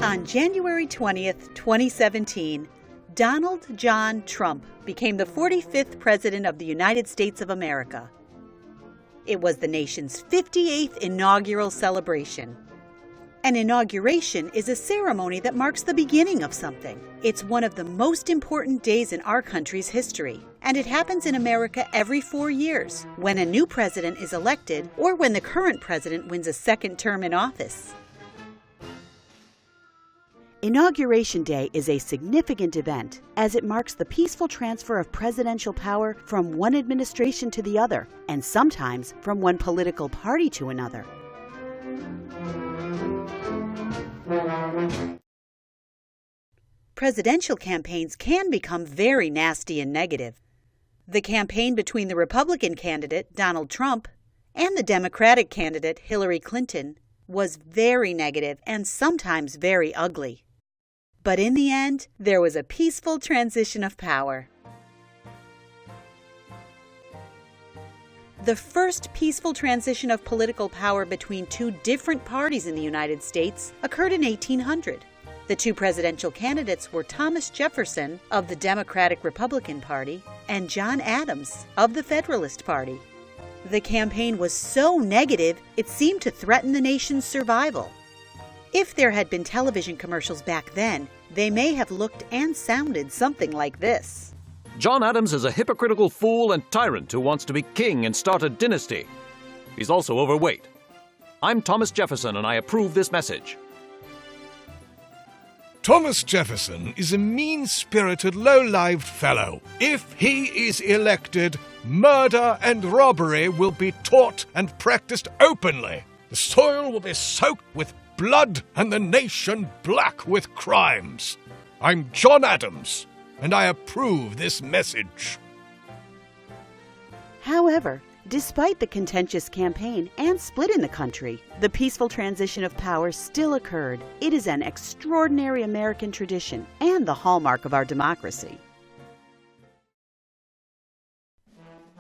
On January 20th, 2017, Donald John Trump became the 45th President of the United States of America. It was the nation's 58th inaugural celebration. An inauguration is a ceremony that marks the beginning of something. It's one of the most important days in our country's history, and it happens in America every 4 years, when a new president is elected or when the current president wins a second term in office. Inauguration Day is a significant event, as it marks the peaceful transfer of presidential power from one administration to the other, and sometimes from one political party to another. Presidential campaigns can become very nasty and negative. The campaign between the Republican candidate, Donald Trump, and the Democratic candidate, Hillary Clinton, was very negative and sometimes very ugly. But in the end, there was a peaceful transition of power. The first peaceful transition of political power between two different parties in the United States occurred in 1800. The two presidential candidates were Thomas Jefferson of the Democratic-Republican Party and John Adams of the Federalist Party. The campaign was so negative, it seemed to threaten the nation's survival. If there had been television commercials back then, they may have looked and sounded something like this. John Adams is a hypocritical fool and tyrant who wants to be king and start a dynasty. He's also overweight. I'm Thomas Jefferson, and I approve this message. Thomas Jefferson is a mean-spirited, low-lived fellow. If he is elected, murder and robbery will be taught and practiced openly. The soil will be soaked with blood and the nation black with crimes. I'm John Adams, and I approve this message. However, despite the contentious campaign and split in the country, the peaceful transition of power still occurred. It is an extraordinary American tradition and the hallmark of our democracy.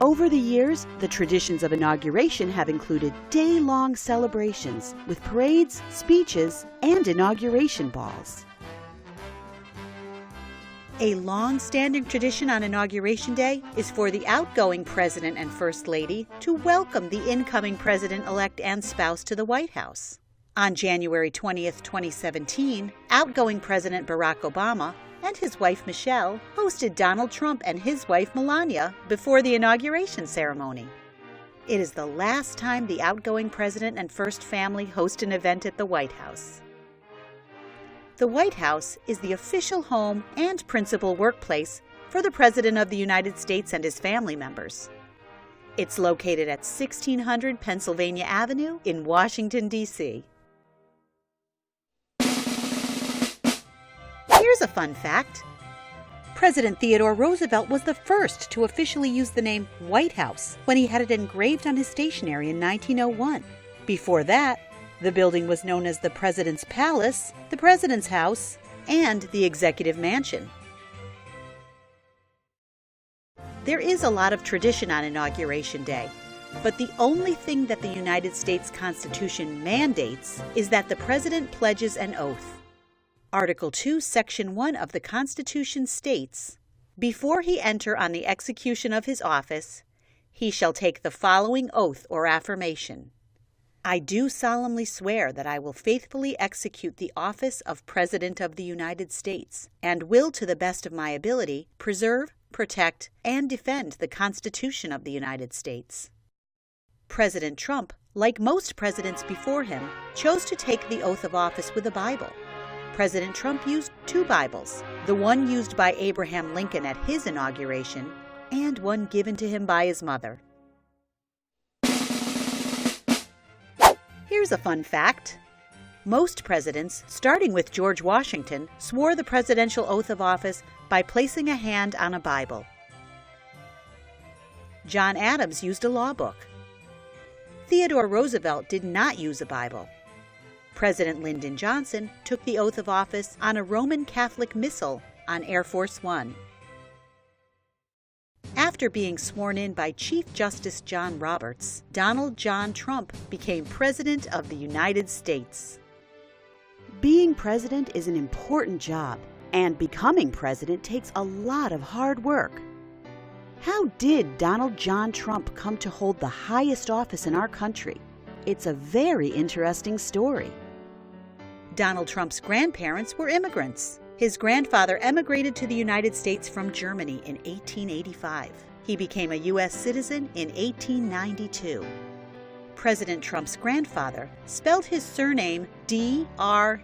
Over the years, the traditions of inauguration have included day-long celebrations with parades, speeches, and inauguration balls. A long-standing tradition on Inauguration Day is for the outgoing President and First Lady to welcome the incoming President-elect and spouse to the White House. On January 20th, 2017, outgoing President Barack Obama and his wife Michelle hosted Donald Trump and his wife Melania before the inauguration ceremony. It is the last time the outgoing president and first family host an event at the White House. The White House is the official home and principal workplace for the President of the United States and his family members. It's located at 1600 Pennsylvania Avenue in Washington, D.C. Here's a fun fact. President Theodore Roosevelt was the first to officially use the name White House when he had it engraved on his stationery in 1901. Before that, the building was known as the President's Palace, the President's House, and the Executive Mansion. There is a lot of tradition on Inauguration Day, but the only thing that the United States Constitution mandates is that the President pledges an oath. Article 2, Section 1 of the Constitution states, "Before he enter on the execution of his office, he shall take the following oath or affirmation. I do solemnly swear that I will faithfully execute the office of President of the United States, and will, to the best of my ability, preserve, protect, and defend the Constitution of the United States." President Trump, like most presidents before him, chose to take the oath of office with a Bible. President Trump used 2 Bibles, the one used by Abraham Lincoln at his inauguration, and one given to him by his mother. Here's a fun fact. Most presidents, starting with George Washington, swore the presidential oath of office by placing a hand on a Bible. John Adams used a law book. Theodore Roosevelt did not use a Bible. President Lyndon Johnson took the oath of office on a Roman Catholic missal on Air Force One. After being sworn in by Chief Justice John Roberts, Donald John Trump became President of the United States. Being president is an important job, and becoming president takes a lot of hard work. How did Donald John Trump come to hold the highest office in our country? It's a very interesting story. Donald Trump's grandparents were immigrants. His grandfather emigrated to the United States from Germany in 1885. He became a U.S. citizen in 1892. President Trump's grandfather spelled his surname D-R-U-M-P-F.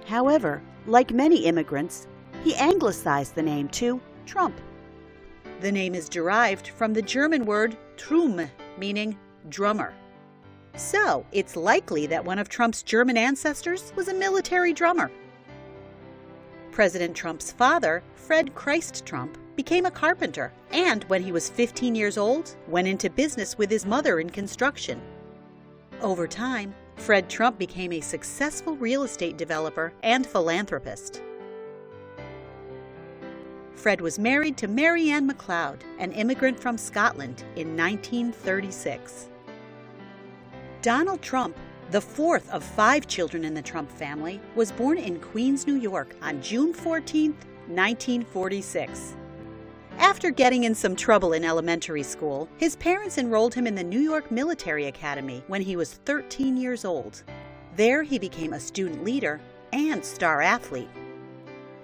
However, like many immigrants, he anglicized the name to Trump. The name is derived from the German word Trum, meaning drummer. So, it's likely that one of Trump's German ancestors was a military drummer. President Trump's father, Fred Christ Trump, became a carpenter, and when he was 15 years old, went into business with his mother in construction. Over time, Fred Trump became a successful real estate developer and philanthropist. Fred was married to Mary Ann MacLeod, an immigrant from Scotland, in 1936. Donald Trump, the fourth of 5 children in the Trump family, was born in Queens, New York on June 14, 1946. After getting in some trouble in elementary school, his parents enrolled him in the New York Military Academy when he was 13 years old. There he became a student leader and star athlete.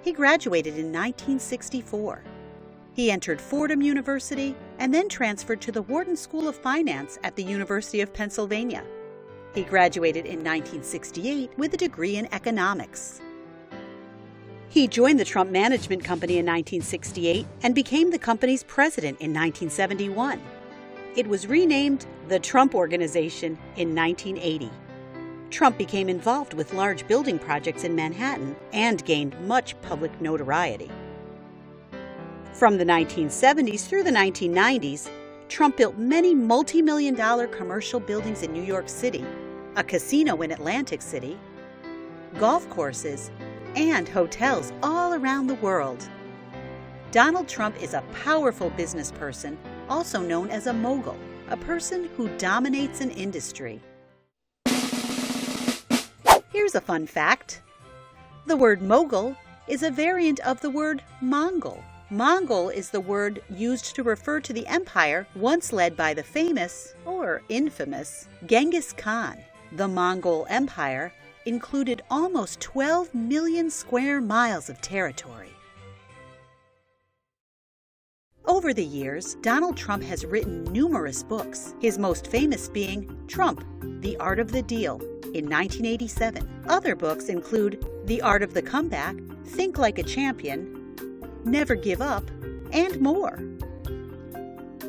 He graduated in 1964. He entered Fordham University and then transferred to the Wharton School of Finance at the University of Pennsylvania. He graduated in 1968 with a degree in economics. He joined the Trump Management Company in 1968 and became the company's president in 1971. It was renamed the Trump Organization in 1980. Trump became involved with large building projects in Manhattan and gained much public notoriety. From the 1970s through the 1990s, Trump built many multi-million-dollar commercial buildings in New York City, a casino in Atlantic City, golf courses, and hotels all around the world. Donald Trump is a powerful business person, also known as a mogul, a person who dominates an industry. Here's a fun fact. The word mogul is a variant of the word mongol. Mongol is the word used to refer to the empire once led by the famous, or infamous, Genghis Khan. The Mongol Empire included almost 12 million square miles of territory. Over the years, Donald Trump has written numerous books, his most famous being Trump, The Art of the Deal, in 1987. Other books include The Art of the Comeback, Think Like a Champion, Never Give Up, and more.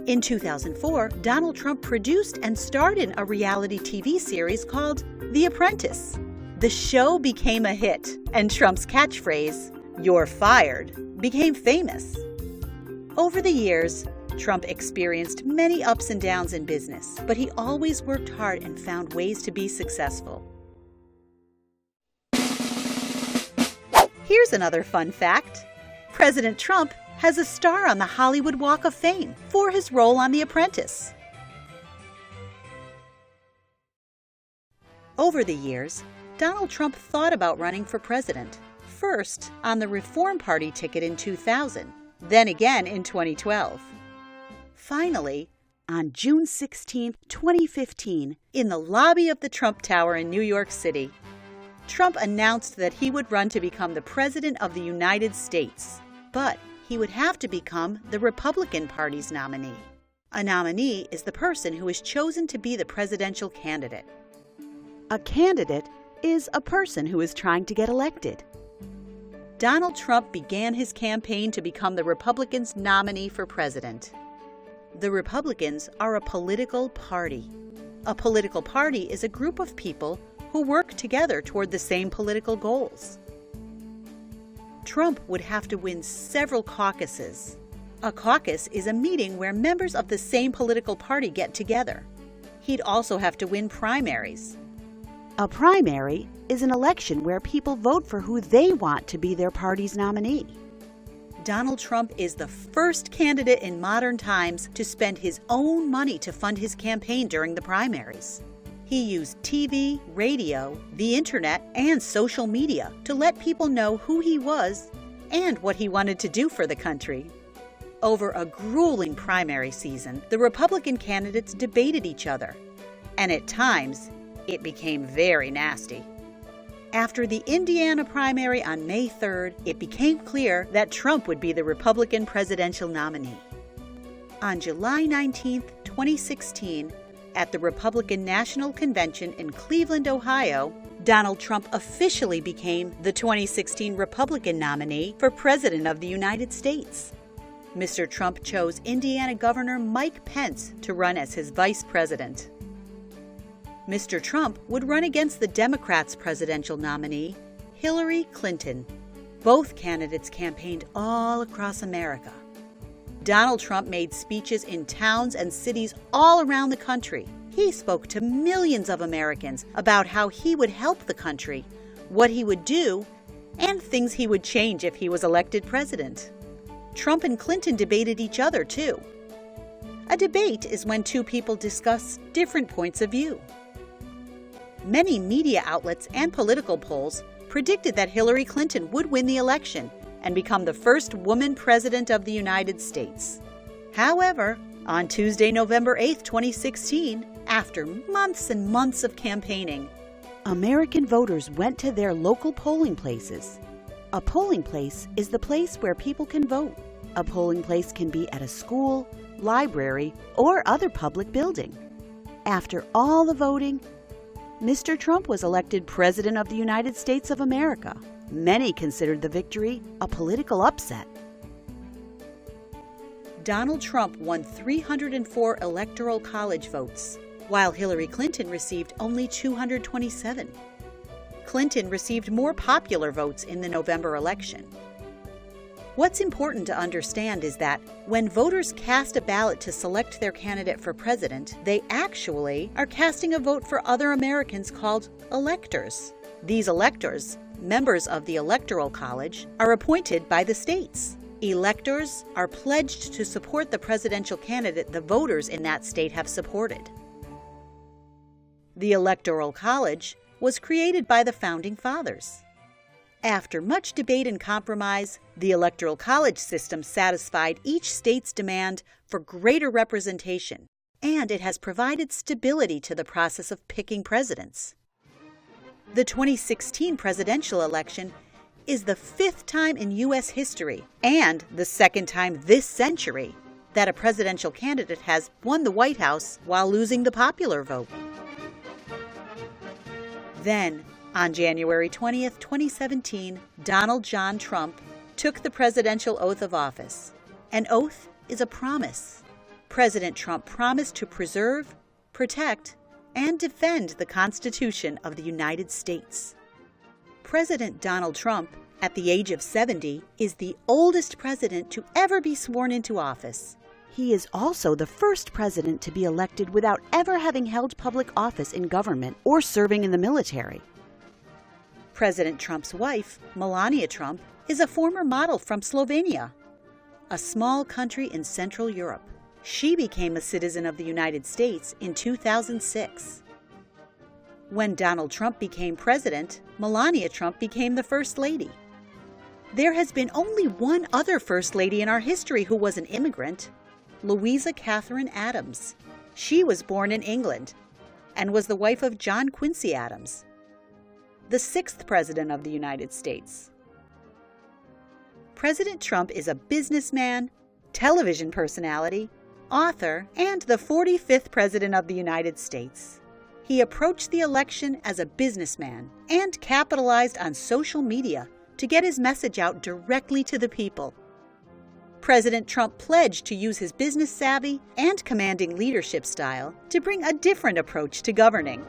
In 2004, Donald Trump produced and starred in a reality TV series called The Apprentice. The show became a hit, and Trump's catchphrase, "You're fired," became famous. Over the years, Trump experienced many ups and downs in business, but he always worked hard and found ways to be successful. Here's another fun fact. President Trump has a star on the Hollywood Walk of Fame for his role on The Apprentice. Over the years, Donald Trump thought about running for president, first on the Reform Party ticket in 2000, then again in 2012. Finally, on June 16, 2015, in the lobby of the Trump Tower in New York City, Trump announced that he would run to become the President of the United States, but he would have to become the Republican Party's nominee. A nominee is the person who is chosen to be the presidential candidate. A candidate is a person who is trying to get elected. Donald Trump began his campaign to become the Republicans' nominee for president. The Republicans are a political party. A political party is a group of people who work together toward the same political goals. Trump would have to win several caucuses. A caucus is a meeting where members of the same political party get together. He'd also have to win primaries. A primary is an election where people vote for who they want to be their party's nominee. Donald Trump is the first candidate in modern times to spend his own money to fund his campaign during the primaries. He used TV, radio, the internet, and social media to let people know who he was and what he wanted to do for the country. Over a grueling primary season, the Republican candidates debated each other, and at times, it became very nasty. After the Indiana primary on May 3rd, it became clear that Trump would be the Republican presidential nominee. On July 19, 2016, at the Republican National Convention in Cleveland, Ohio, Donald Trump officially became the 2016 Republican nominee for President of the United States. Mr. Trump chose Indiana Governor Mike Pence to run as his vice president. Mr. Trump would run against the Democrats' presidential nominee, Hillary Clinton. Both candidates campaigned all across America. Donald Trump made speeches in towns and cities all around the country. He spoke to millions of Americans about how he would help the country, what he would do, and things he would change if he was elected president. Trump and Clinton debated each other, too. A debate is when two people discuss different points of view. Many media outlets and political polls predicted that Hillary Clinton would win the election and become the first woman president of the United States. However, on Tuesday, November 8, 2016, after months and months of campaigning, American voters went to their local polling places. A polling place is the place where people can vote. A polling place can be at a school, library, or other public building. After all the voting, Mr. Trump was elected President of the United States of America. Many considered the victory a political upset. Donald Trump won 304 electoral college votes, while Hillary Clinton received only 227. Clinton received more popular votes in the November election. What's important to understand is that when voters cast a ballot to select their candidate for president, they actually are casting a vote for other Americans called electors. These electors, members of the Electoral College, are appointed by the states. Electors are pledged to support the presidential candidate the voters in that state have supported. The Electoral College was created by the Founding Fathers. After much debate and compromise, the Electoral College system satisfied each state's demand for greater representation, and it has provided stability to the process of picking presidents. The 2016 presidential election is the 5th time in U.S. history, and the 2nd time this century, that a presidential candidate has won the White House while losing the popular vote. Then, on January 20th, 2017, Donald John Trump took the presidential oath of office. An oath is a promise. President Trump promised to preserve, protect, and defend the Constitution of the United States. President Donald Trump, at the age of 70, is the oldest president to ever be sworn into office. He is also the first president to be elected without ever having held public office in government or serving in the military. President Trump's wife, Melania Trump, is a former model from Slovenia, a small country in Central Europe. She became a citizen of the United States in 2006. When Donald Trump became president, Melania Trump became the First Lady. There has been only one other First Lady in our history who was an immigrant, Louisa Catherine Adams. She was born in England and was the wife of John Quincy Adams, the 6th President of the United States. President Trump is a businessman, television personality, author, and the 45th President of the United States. He approached the election as a businessman and capitalized on social media to get his message out directly to the people. President Trump pledged to use his business savvy and commanding leadership style to bring a different approach to governing.